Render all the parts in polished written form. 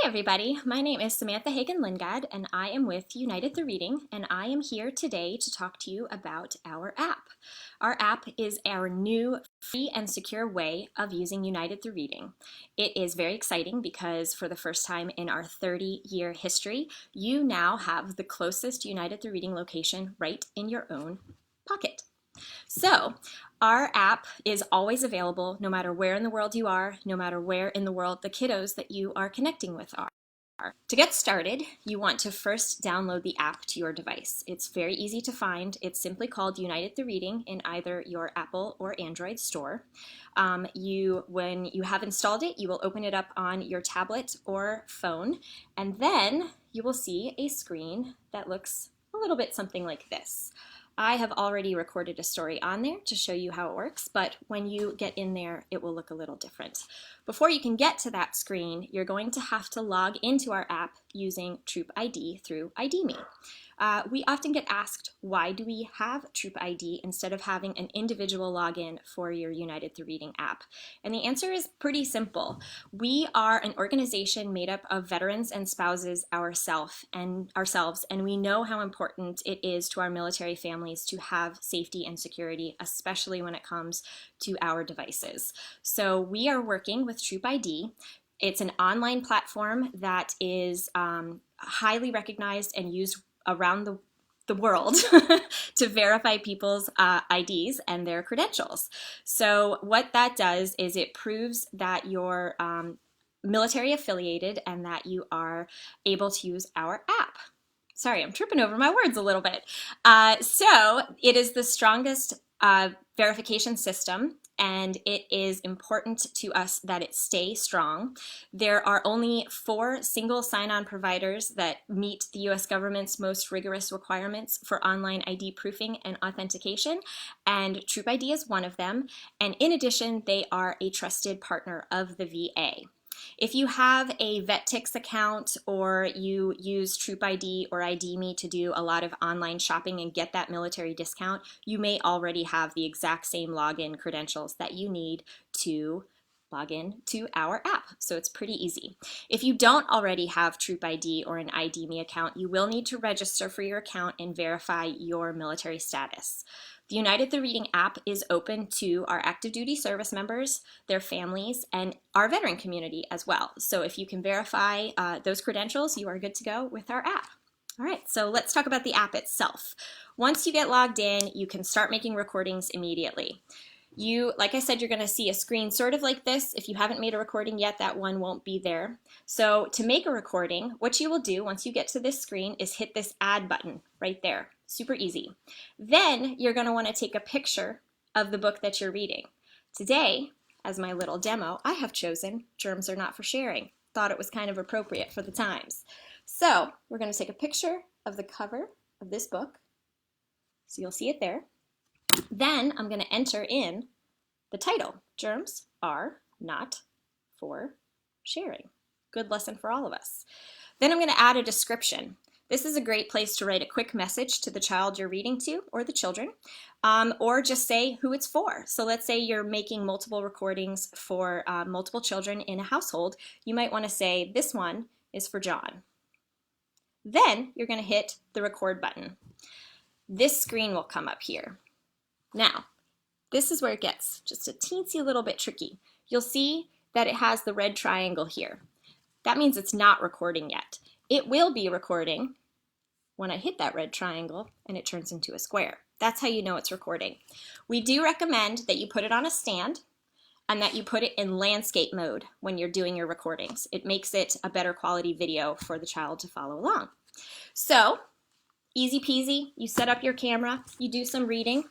everybody, my name is Samantha Hagen-Lingad and I am with United Through Reading, and I am here today to talk to you about our app. Our app is our new free and secure way of using United Through Reading. It is very exciting because for the first time in our 30-year history, you now have the closest United Through Reading location right in your own pocket. So, our app is always available no matter where in the world you are, no matter where in the world the kiddos that you are connecting with are. To get started, you want to first download the app to your device. It's very easy to find. It's simply called United Through Reading in either your Apple or Android store. When you have installed it, you will open it up on your tablet or phone, and then you will see a screen that looks a little bit something like this. I have already recorded a story on there to show you how it works, but when you get in there, it will look a little different. Before you can get to that screen, you're going to have to log into our app using Troop ID through ID.me. We often get asked, why do we have Troop ID instead of having an individual login for your United Through Reading app? And the answer is pretty simple. We are an organization made up of veterans and spouses ourselves, and we know how important it is to our military families to have safety and security, especially when it comes to our devices. So we are working with Troop ID. It's an online platform that is highly recognized and used around the world to verify people's IDs and their credentials. So what that does is it proves that you're military affiliated and that you are able to use our app. Sorry, I'm tripping over my words a little bit. So it is the strongest verification system, and it is important to us that it stay strong. There are only 4 single sign-on providers that meet the U.S. government's most rigorous requirements for online ID proofing and authentication, and TroopID is one of them. And in addition, they are a trusted partner of the VA. If you have a VetTix account or you use TroopID or ID.me to do a lot of online shopping and get that military discount, you may already have the exact same login credentials that you need to log in to our app. So it's pretty easy. If you don't already have TroopID or an ID.me account, you will need to register for your account and verify your military status. The United Through Reading app is open to our active duty service members, their families, and our veteran community as well. So if you can verify those credentials, you are good to go with our app. All right, so let's talk about the app itself. Once you get logged in, you can start making recordings immediately. Like I said, you're going to see a screen sort of like this. If you haven't made a recording yet, that one won't be there. So to make a recording, what you will do once you get to this screen is hit this add button right there. Super easy. Then you're going to want to take a picture of the book that you're reading. Today, as my little demo, I have chosen Germs Are Not for Sharing. Thought it was kind of appropriate for the times. So we're going to take a picture of the cover of this book. So you'll see it there. Then I'm going to enter in the title, Germs Are Not for Sharing. Good lesson for all of us. Then I'm going to add a description. This is a great place to write a quick message to the child you're reading to, or the children, or just say who it's for. So let's say you're making multiple recordings for multiple children in a household. You might want to say, this one is for John. Then you're going to hit the record button. This screen will come up here. Now, this is where it gets just a teensy little bit tricky. You'll see that it has the red triangle here. That means it's not recording yet. It will be recording when I hit that red triangle and it turns into a square. That's how you know it's recording. We do recommend that you put it on a stand and that you put it in landscape mode when you're doing your recordings. It makes it a better quality video for the child to follow along. So, easy peasy, you set up your camera, you do some reading,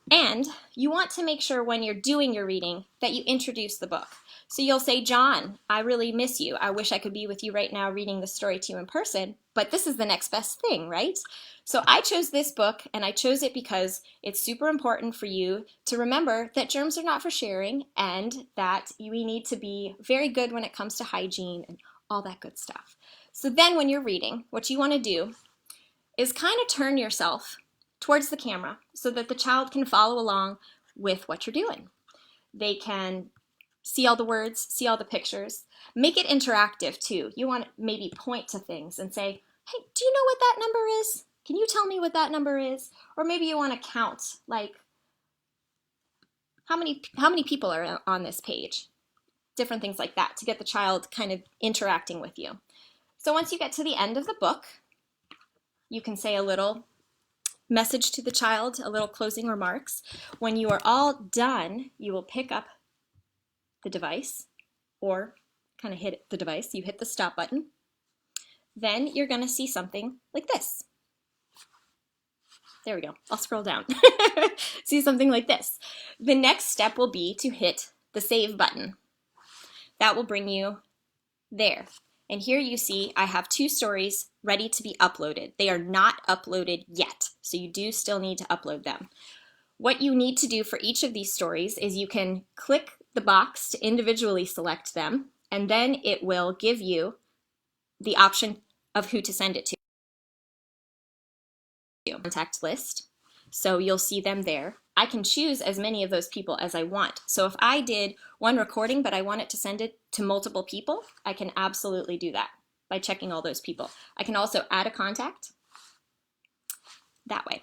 and you want to make sure when you're doing your reading that you introduce the book. So you'll say, John, I really miss you. I wish I could be with you right now reading the story to you in person, but this is the next best thing, right? So I chose this book, and I chose it because it's super important for you to remember that germs are not for sharing and that we need to be very good when it comes to hygiene and all that good stuff. So then when you're reading, what you want to do is kind of turn yourself towards the camera so that the child can follow along with what you're doing. They can See all the words, see all the pictures. Make it interactive too. You want to maybe point to things and say, hey, do you know what that number is? Can you tell me what that number is? Or maybe you want to count, like, how many people are on this page? Different things like that to get the child kind of interacting with you. So once you get to the end of the book, you can say a little message to the child, a little closing remarks. When you are all done, you will pick up the device or kind of hit the device. You hit the stop button. Then you're going to see something like this. There we go. I'll scroll down. See something like this. The next step will be to hit the save button. That will bring you there. And here you see I have 2 stories ready to be uploaded. They are not uploaded yet, so you do still need to upload them. What you need to do for each of these stories is you can click the box to individually select them, and then it will give you the option of who to send it to. Contact list, so you'll see them there. I can choose as many of those people as I want. So if I did one recording but I wanted to send it to multiple people, I can absolutely do that by checking all those people. I can also add a contact that way.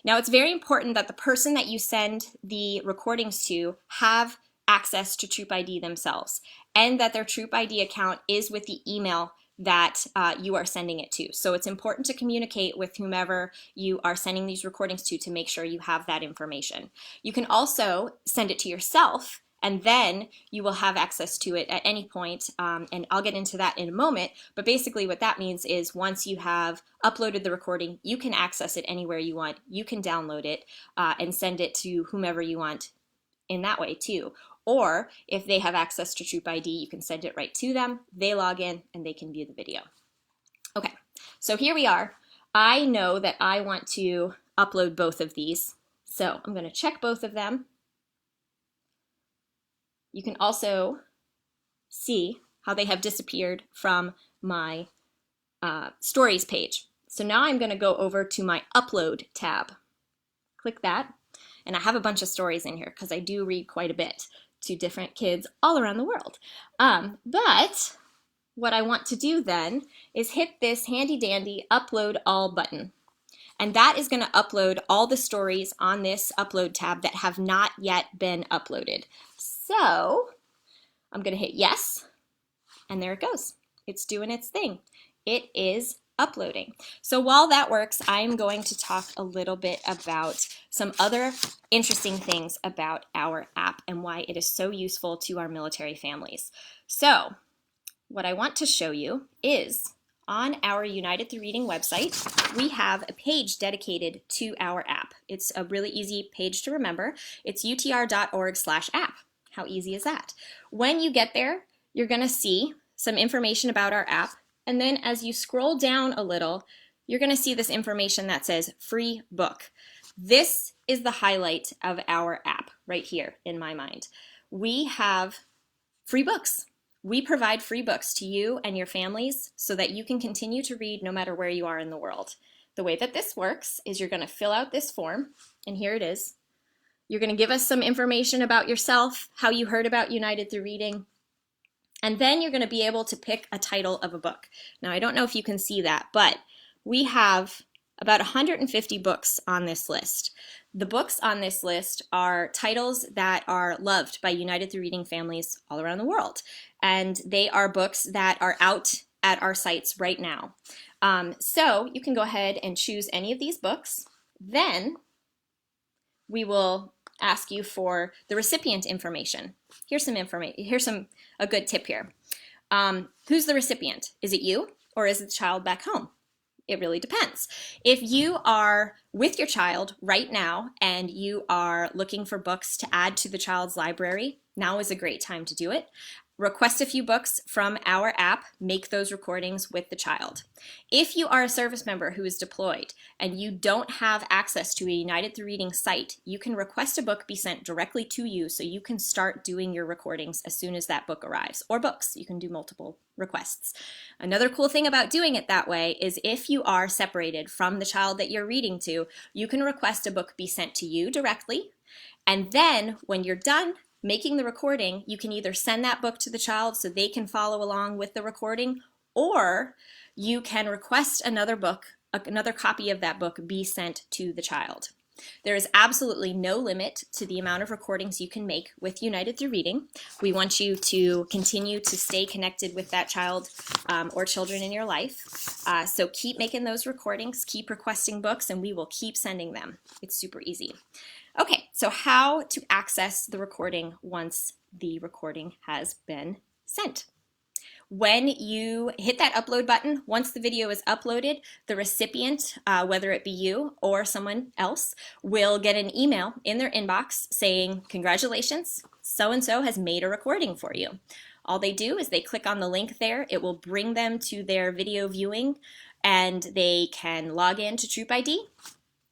Now it's very important that the person that you send the recordings to have access to Troop ID themselves, and that their Troop ID account is with the email that you are sending it to. So it's important to communicate with whomever you are sending these recordings to make sure you have that information. You can also send it to yourself, and then you will have access to it at any point, and I'll get into that in a moment. But basically what that means is once you have uploaded the recording, you can access it anywhere you want. You can download it and send it to whomever you want in that way too. Or if they have access to Troop ID, you can send it right to them. They log in and they can view the video. Okay, so here we are. I know that I want to upload both of these. So I'm going to check both of them. You can also see how they have disappeared from my stories page. So now I'm going to go over to my upload tab. Click that. And I have a bunch of stories in here because I do read quite a bit to different kids all around the world. But what I want to do then is hit this handy dandy upload all button. And that is going to upload all the stories on this upload tab that have not yet been uploaded. So I'm going to hit yes, and there it goes. It's doing its thing. It is uploading. So while that works, I'm going to talk a little bit about some other interesting things about our app and why it is so useful to our military families. So what I want to show you is on our United Through Reading website, we have a page dedicated to our app. It's a really easy page to remember. It's utr.org/app. How easy is that? When you get there, you're going to see some information about our app. And then as you scroll down a little, you're going to see this information that says free book. This is the highlight of our app right here in my mind. We have free books. We provide free books to you and your families so that you can continue to read no matter where you are in the world. The way that this works is you're going to fill out this form, and here it is. You're going to give us some information about yourself, how you heard about United Through Reading, and then you're going to be able to pick a title of a book. Now, I don't know if you can see that, but we have about 150 books on this list. The books on this list are titles that are loved by United Through Reading families all around the world. And they are books that are out at our sites right now. So you can go ahead and choose any of these books. Then we will ask you for the recipient information. Here's a good tip here. Who's the recipient? Is it you or is it the child back home? It really depends. If you are with your child right now and you are looking for books to add to the child's library, now is a great time to do it. Request a few books from our app, make those recordings with the child. If you are a service member who is deployed and you don't have access to a United Through Reading site, you can request a book be sent directly to you so you can start doing your recordings as soon as that book arrives. Or books, you can do multiple requests. Another cool thing about doing it that way is if you are separated from the child that you're reading to, you can request a book be sent to you directly, and then when you're done making the recording, you can either send that book to the child so they can follow along with the recording, or you can request another copy of that book be sent to the child. There is absolutely no limit to the amount of recordings you can make with United Through Reading. We want you to continue to stay connected with that child or children in your life. So keep making those recordings, keep requesting books, and we will keep sending them. It's super easy. Okay, so how to access the recording once the recording has been sent. When you hit that upload button, once the video is uploaded, the recipient, whether it be you or someone else, will get an email in their inbox saying, "Congratulations, so-and-so has made a recording for you." All they do is they click on the link there. It will bring them to their video viewing, and they can log in to Troop ID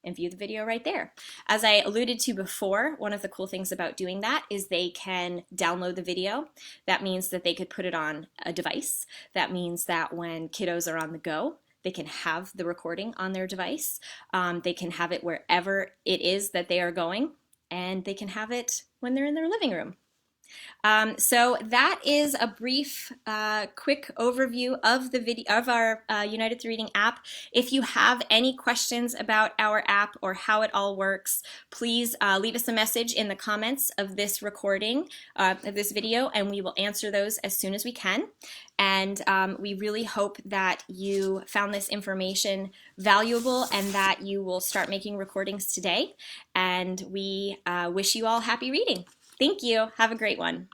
and view the video right there. As I alluded to before, one of the cool things about doing that is they can download the video. That means that they could put it on a device. That means that when kiddos are on the go, they can have the recording on their device. They can have it wherever it is that they are going, and they can have it when they're in their living room. So that is a brief, quick overview of the video of our United Through Reading app. If you have any questions about our app or how it all works, please leave us a message in the comments of this recording, of this video, and we will answer those as soon as we can. And we really hope that you found this information valuable and that you will start making recordings today. And we wish you all happy reading. Thank you. Have a great one.